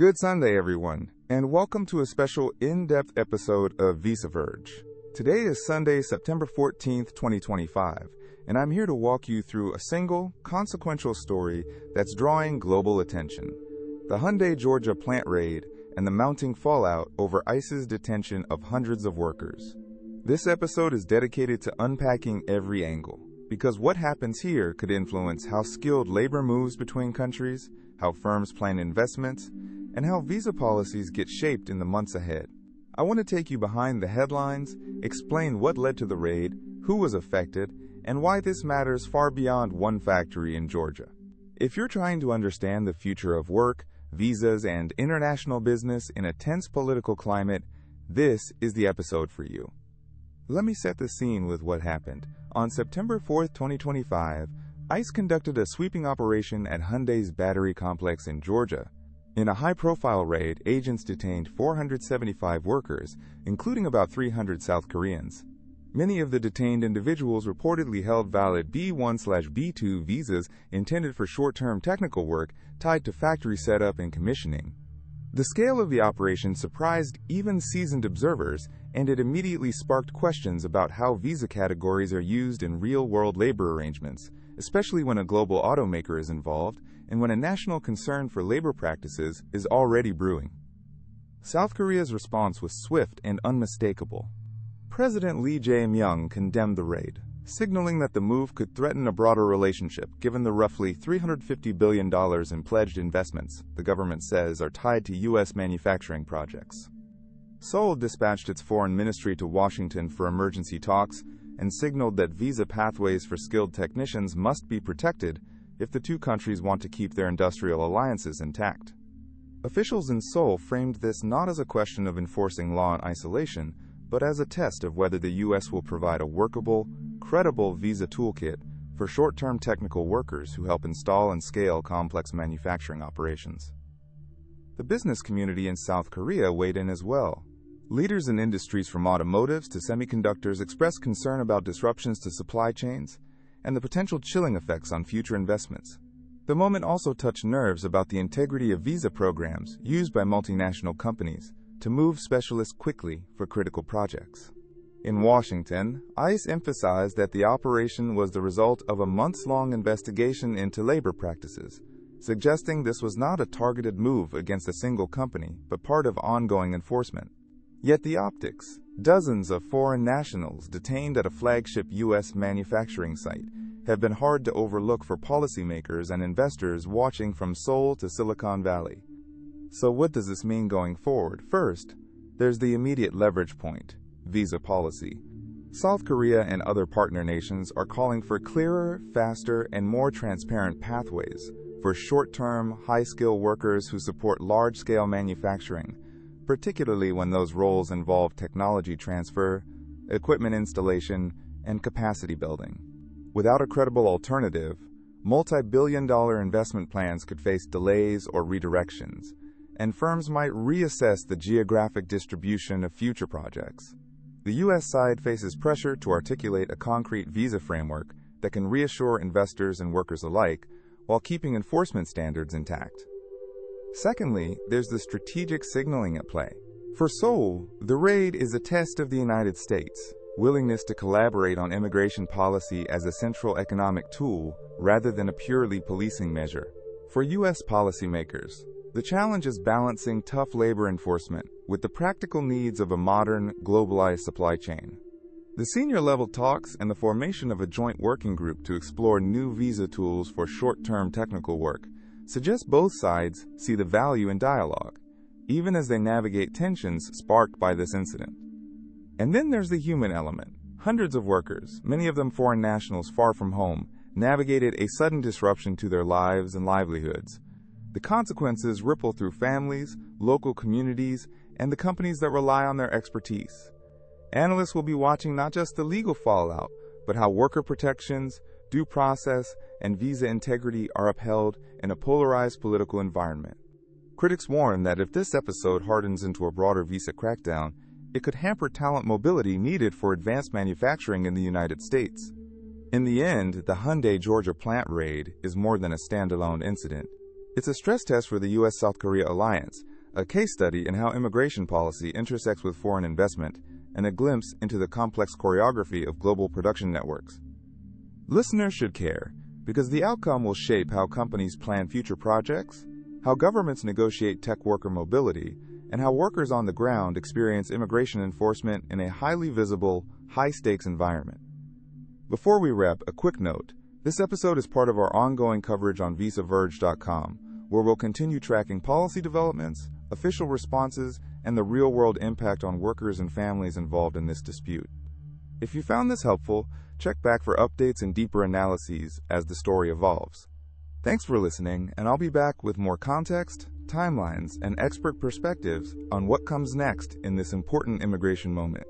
Good Sunday, everyone, and welcome to a special in-depth episode of Visa Verge. Today is Sunday, September 14th, 2025, and I'm here to walk you through a single, consequential story that's drawing global attention: the Hyundai Georgia plant raid and the mounting fallout over ICE's detention of hundreds of workers. This episode is dedicated to unpacking every angle, because what happens here could influence how skilled labor moves between countries, how firms plan investments, and how visa policies get shaped in the months ahead. I want to take you behind the headlines, explain what led to the raid, who was affected, and why this matters far beyond one factory in Georgia. If you're trying to understand the future of work, visas, and international business in a tense political climate, this is the episode for you. Let me set the scene with what happened. On September 4th, 2025, ICE conducted a sweeping operation at Hyundai's battery complex in Georgia. In a high-profile raid, agents detained 475 workers, including about 300 South Koreans. Many of the detained individuals reportedly held valid B1/B2 visas intended for short-term technical work tied to factory setup and commissioning. The scale of the operation surprised even seasoned observers, and it immediately sparked questions about how visa categories are used in real-world labor arrangements, especially when a global automaker is involved and when a national concern for labor practices is already brewing. South Korea's response was swift and unmistakable. President Lee Jae-myung condemned the raid, signaling that the move could threaten a broader relationship given the roughly $350 billion in pledged investments the government says are tied to U.S. manufacturing projects. Seoul dispatched its foreign ministry to Washington for emergency talks and signaled that visa pathways for skilled technicians must be protected if the two countries want to keep their industrial alliances intact. Officials in Seoul framed this not as a question of enforcing law in isolation, but as a test of whether the U.S. will provide a workable, credible visa toolkit for short-term technical workers who help install and scale complex manufacturing operations. The business community in South Korea weighed in as well. Leaders in industries from automotives to semiconductors expressed concern about disruptions to supply chains and the potential chilling effects on future investments. The moment also touched nerves about the integrity of visa programs used by multinational companies to move specialists quickly for critical projects. In Washington, ICE emphasized that the operation was the result of a months-long investigation into labor practices, suggesting this was not a targeted move against a single company, but part of ongoing enforcement. Yet the optics, dozens of foreign nationals detained at a flagship U.S. manufacturing site, have been hard to overlook for policymakers and investors watching from Seoul to Silicon Valley. So what does this mean going forward? First, there's the immediate leverage point: visa policy. South Korea and other partner nations are calling for clearer, faster, and more transparent pathways for short-term, high-skill workers who support large-scale manufacturing, particularly when those roles involve technology transfer, equipment installation, and capacity building. Without a credible alternative, multi-billion-dollar investment plans could face delays or redirections, and firms might reassess the geographic distribution of future projects. The U.S. side faces pressure to articulate a concrete visa framework that can reassure investors and workers alike while keeping enforcement standards intact. Secondly, there's the strategic signaling at play. For Seoul, the raid is a test of the United States' willingness to collaborate on immigration policy as a central economic tool rather than a purely policing measure. For U.S. policymakers, the challenge is balancing tough labor enforcement with the practical needs of a modern, globalized supply chain. The senior-level talks and the formation of a joint working group to explore new visa tools for short-term technical work suggest both sides see the value in dialogue, even as they navigate tensions sparked by this incident. And then there's the human element. Hundreds of workers, many of them foreign nationals far from home, navigated a sudden disruption to their lives and livelihoods. The consequences ripple through families, local communities, and the companies that rely on their expertise. Analysts will be watching not just the legal fallout, but how worker protections, due process, and visa integrity are upheld in a polarized political environment. Critics warn that if this episode hardens into a broader visa crackdown, it could hamper talent mobility needed for advanced manufacturing in the United States. In the end, the Hyundai Georgia plant raid is more than a standalone incident. It's a stress test for the U.S.-South Korea alliance, a case study in how immigration policy intersects with foreign investment, and a glimpse into the complex choreography of global production networks. Listeners should care, because the outcome will shape how companies plan future projects, how governments negotiate tech worker mobility, and how workers on the ground experience immigration enforcement in a highly visible, high-stakes environment. Before we wrap, a quick note. This episode is part of our ongoing coverage on visaverge.com, where we'll continue tracking policy developments, official responses, and the real-world impact on workers and families involved in this dispute. If you found this helpful, check back for updates and deeper analyses as the story evolves. Thanks for listening, and I'll be back with more context, timelines, and expert perspectives on what comes next in this important immigration moment.